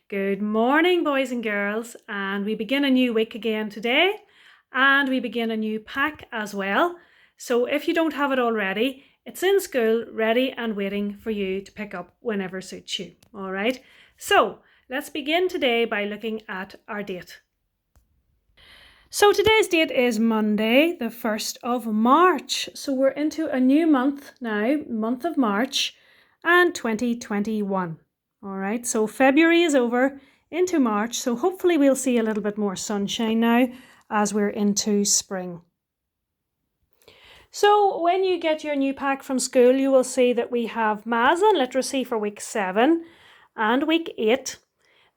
Good morning, boys and girls, and we begin a new week again today, and we begin a new pack as well. So if you don't have it already, it's in school, ready and waiting for you to pick up whenever suits you. All right, so let's begin today by looking at our date. So today's date is Monday, the 1st of March. So we're into a new month now, month of March, and 2021. All right, so February is over, into March, so hopefully we'll see a little bit more sunshine now as we're into spring. So when you get your new pack from school, you will see that we have Maths and Literacy for week 7 and week 8.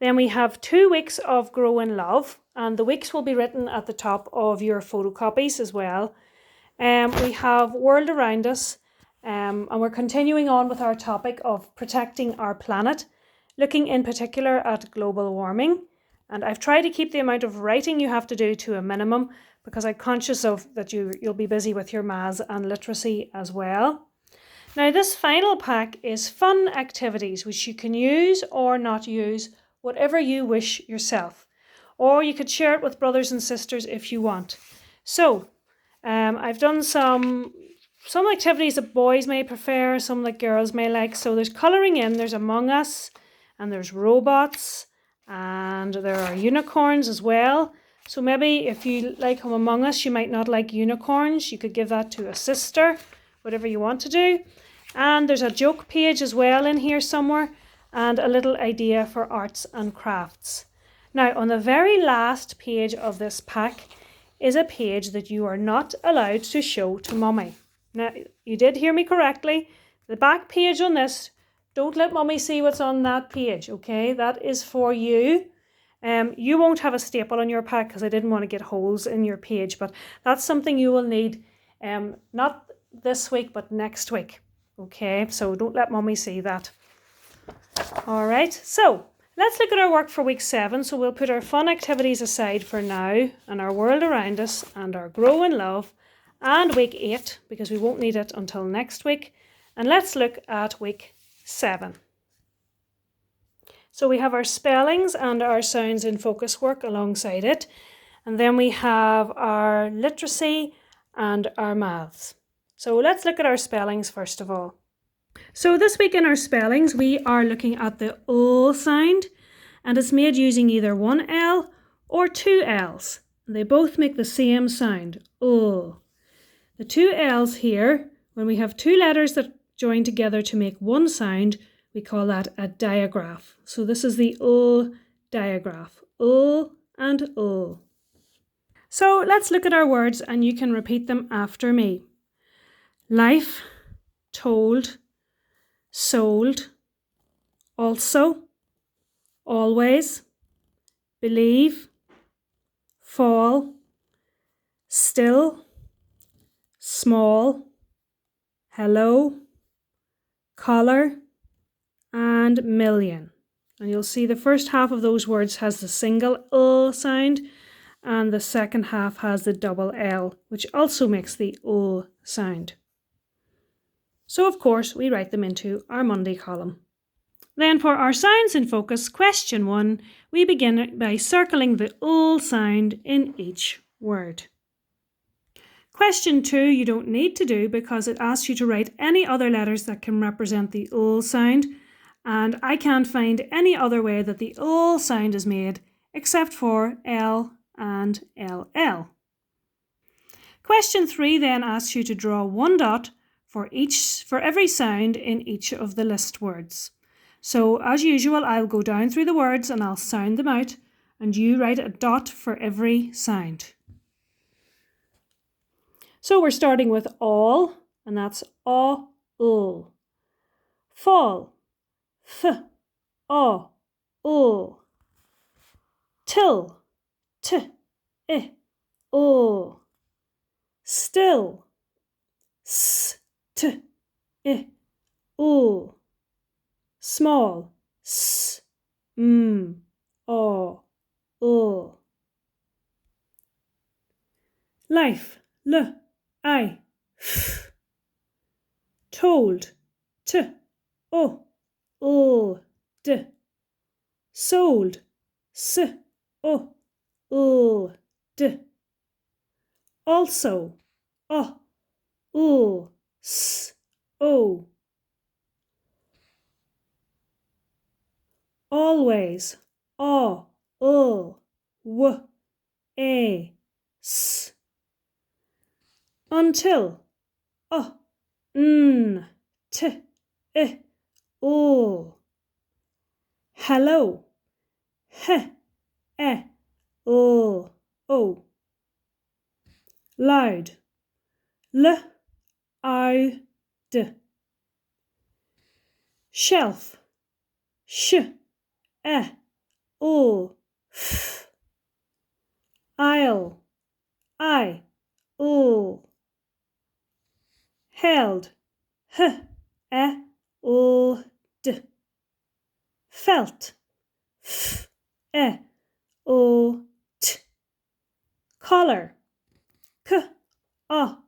Then we have 2 weeks of Grow in Love, and the weeks will be written at the top of your photocopies as well. We have World Around Us, and we're continuing on with our topic of protecting our planet, looking in particular at global warming. And I've tried to keep the amount of writing you have to do to a minimum because I'm conscious of that you'll be busy with your maths and literacy as well. Now this final pack is fun activities which you can use or not use, whatever you wish yourself. Or you could share it with brothers and sisters if you want. So I've done some activities that boys may prefer, some that girls may like. So there's colouring in, there's Among Us, and there's robots, and there are unicorns as well. So maybe if you like Among Us, you might not like unicorns. You could give that to a sister, whatever you want to do. And there's a joke page as well in here somewhere, and a little idea for arts and crafts. Now, on the very last page of this pack is a page that you are not allowed to show to Mummy. Now, you did hear me correctly. The back page on this, don't let Mummy see what's on that page, okay? That is for you. You won't have a staple on your pack because I didn't want to get holes in your page, but that's something you will need not this week, but next week, okay? So don't let Mummy see that. All right, so let's look at our work for week 7. So we'll put our fun activities aside for now, and our World Around Us, and our Grow in Love, and week 8, because we won't need it until next week. And let's look at week 7. So we have our spellings and our sounds in focus work alongside it. And then we have our literacy and our maths. So let's look at our spellings first of all. So this week in our spellings, we are looking at the L sound, and it's made using either one L or 2 L's. They both make the same sound, L. The 2 L's here, when we have 2 letters that join together to make one sound, we call that a digraph. So this is the L digraph, L and L. So let's look at our words and you can repeat them after me. Life, told, sold, also, always, believe, fall, still, small, hello, collar, and million. And you'll see the first half of those words has the single L sound, and the second half has the double L, which also makes the L sound. So of course we write them into our Monday column. Then for our sounds in focus, question 1, we begin by circling the L sound in each word. Question 2 you don't need to do because it asks you to write any other letters that can represent the L sound, and I can't find any other way that the L sound is made except for L and LL. Question 3 then asks you to draw 1 dot for every sound in each of the list words. So as usual, I'll go down through the words and I'll sound them out, and you write a dot for every sound. So we're starting with all, and that's all. Fall, f, o, ul. Till, t, I, ul. Still, s, t, I, ul. Small, s, o, ul. Life, l, I, f. Told, t, o, ul, d. sold, s, o, l, d. Also, o, l, s, o. Always, o, l, w, a, s. Until, o, n, t, I, l. Hello, h, e, l, o. Loud, l, o, d. Shelf, sh, e, l, f. Aisle, I, l. Held, h, e, l, d. Felt, f, e, l, t. Collar, k, o,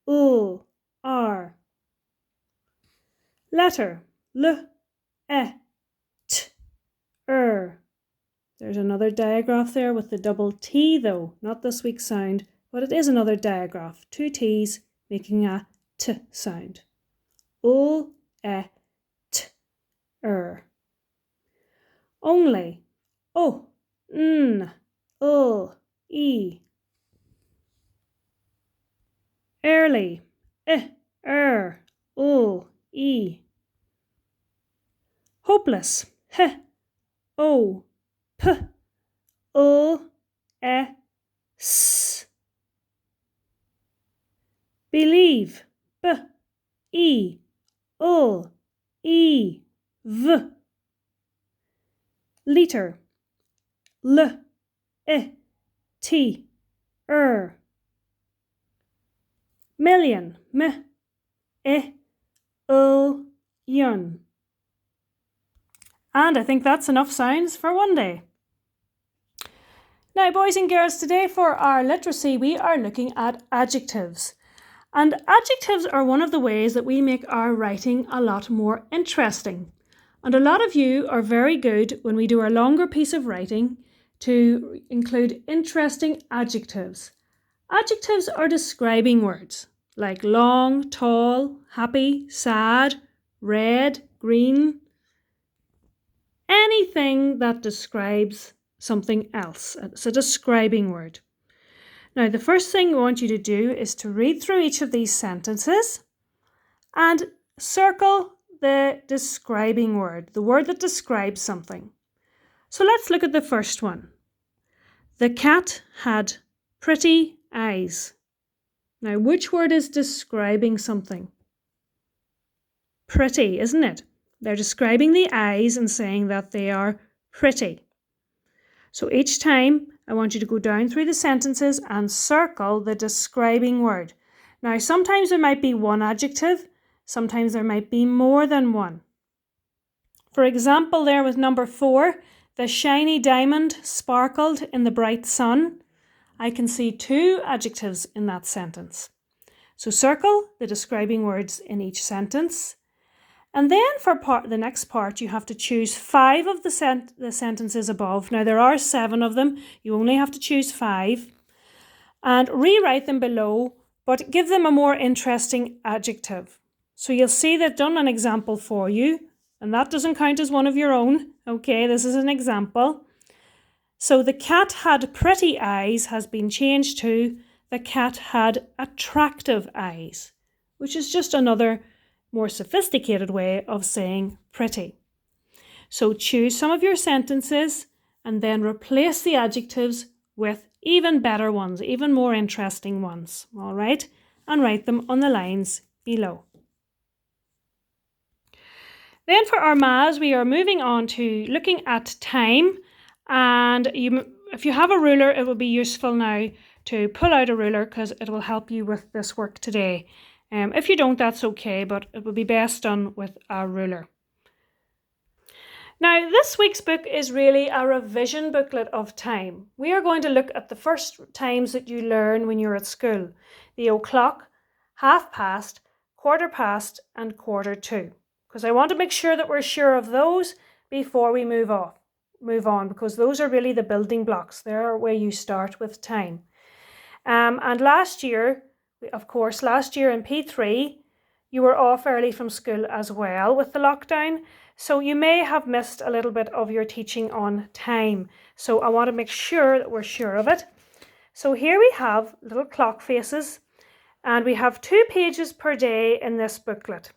l, r. Letter, l, e, t, r. There's another diagraph there with the double T though, not this week's sound, but it is another diagraph. Two T's making a T sound. L, e, t, r. Only, o, n, l, e. Early, I, r, l, e. Hopeless, h, o, p, l, e, s. Believe, b, e, l, e, v. Liter, l, I, t, r. Million, m, I, l, yun. And I think that's enough sounds for one day. Now, boys and girls, today for our literacy, we are looking at adjectives. And adjectives are one of the ways that we make our writing a lot more interesting. And a lot of you are very good when we do our longer piece of writing to include interesting adjectives. Adjectives are describing words like long, tall, happy, sad, red, green. Anything that describes something else. It's a describing word. Now, the first thing we want you to do is to read through each of these sentences and circle the describing word, the word that describes something. So let's look at the first one. The cat had pretty eyes. Now, which word is describing something? Pretty, isn't it? They're describing the eyes and saying that they are pretty. So each time I want you to go down through the sentences and circle the describing word. Now, sometimes there might be one adjective, sometimes there might be more than one. For example, there with number 4, the shiny diamond sparkled in the bright sun. I can see 2 adjectives in that sentence. So circle the describing words in each sentence. And then for the next part, you have to choose 5 of the sentences above. Now, there are 7 of them. You only have to choose 5. And rewrite them below, but give them a more interesting adjective. So you'll see they've done an example for you, and that doesn't count as one of your own. Okay, this is an example. So the cat had pretty eyes has been changed to the cat had attractive eyes, which is just another more sophisticated way of saying pretty. So choose some of your sentences and then replace the adjectives with even better ones, even more interesting ones, all right? And write them on the lines below. Then for our maths, we are moving on to looking at time. And if you have a ruler, it will be useful now to pull out a ruler because it will help you with this work today. If you don't, that's okay, but it will be best done with a ruler. Now, this week's book is really a revision booklet of time. We are going to look at the first times that you learn when you're at school. The o'clock, half past, quarter past, and quarter to. Because I want to make sure that we're sure of those before we move move on, because those are really the building blocks. They're where you start with time. And last year, of course, last year in P3, you were off early from school as well with the lockdown. So you may have missed a little bit of your teaching on time. So I want to make sure that we're sure of it. So here we have little clock faces, and we have 2 pages per day in this booklet.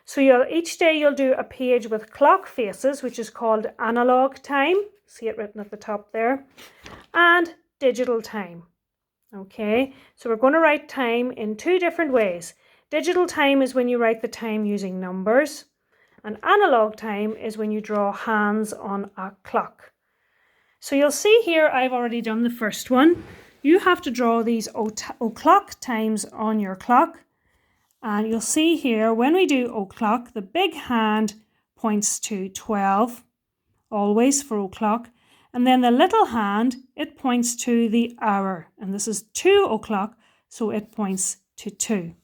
So each day you'll do a page with clock faces, which is called analog time. See it written at the top there. And digital time. Okay, so we're going to write time in 2 different ways. Digital time is when you write the time using numbers. And analog time is when you draw hands on a clock. So you'll see here I've already done the first one. You have to draw these o'clock times on your clock. And you'll see here, when we do o'clock, the big hand points to 12, always for o'clock. And then the little hand, it points to the hour. And this is 2 o'clock, so it points to 2.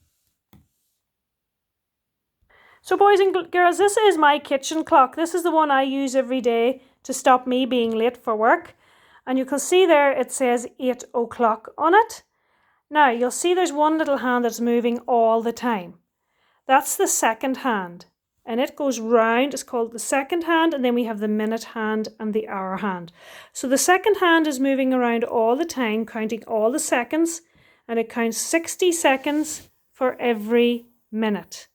So boys and girls, this is my kitchen clock. This is the one I use every day to stop me being late for work. And you can see there it says 8 o'clock on it. Now, you'll see there's one little hand that's moving all the time. That's the second hand. And it goes round, it's called the second hand, and then we have the minute hand and the hour hand. So the second hand is moving around all the time, counting all the seconds, and it counts 60 seconds for every minute.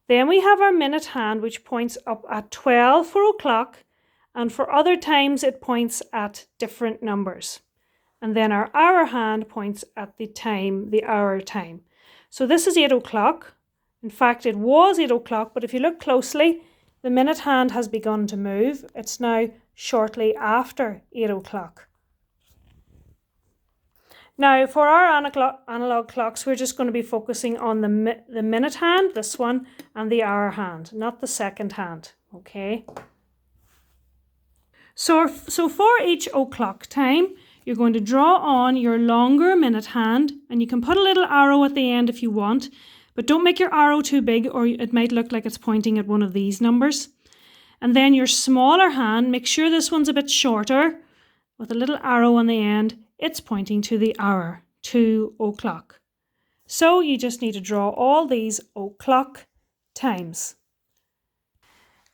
Then we have our minute hand, which points up at 12 for o'clock, and for other times it points at different numbers. And then our hour hand points at the time, the hour time. So this is 8 o'clock. In fact, it was 8 o'clock, but if you look closely, the minute hand has begun to move. It's now shortly after 8 o'clock. Now, for our analog clocks, we're just going to be focusing on the minute hand, this one, and the hour hand, not the second hand, okay? So for each o'clock time, you're going to draw on your longer minute hand, and you can put a little arrow at the end if you want, but don't make your arrow too big or it might look like it's pointing at one of these numbers. And then your smaller hand, make sure this one's a bit shorter with a little arrow on the end. It's pointing to the hour, 2 o'clock. So you just need to draw all these o'clock times.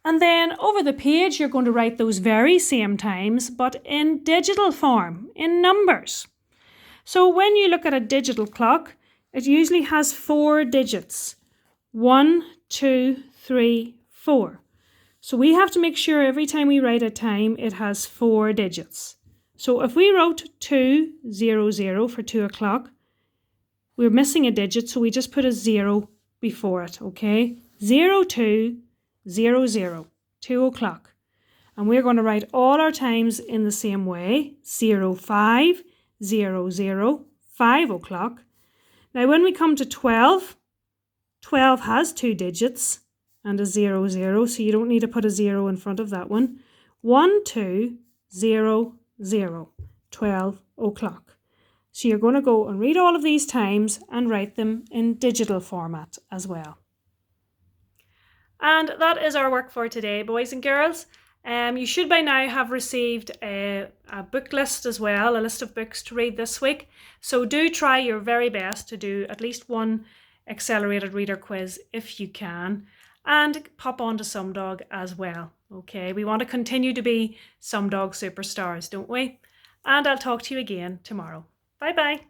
And then over the page, you're going to write those very same times, but in digital form, in numbers. So when you look at a digital clock, it usually has 4 digits. 1, 2, 3, 4. So we have to make sure every time we write a time, it has 4 digits. So if we wrote 200 for 2 o'clock, we're missing a digit, so we just put a 0 before it, okay? 0200, 2 o'clock. And we're going to write all our times in the same way. 0500, 5 o'clock. Now when we come to 12, 12 has 2 digits and a 00, so you don't need to put a 0 in front of that one. 1200, 12 o'clock. So you're going to go and read all of these times and write them in digital format as well. And that is our work for today, boys and girls. You should by now have received a book list as well, a list of books to read this week. So do try your very best to do at least one accelerated reader quiz if you can, and pop on to SumDog as well. Okay, we want to continue to be SumDog superstars, don't we? And I'll talk to you again tomorrow. Bye bye.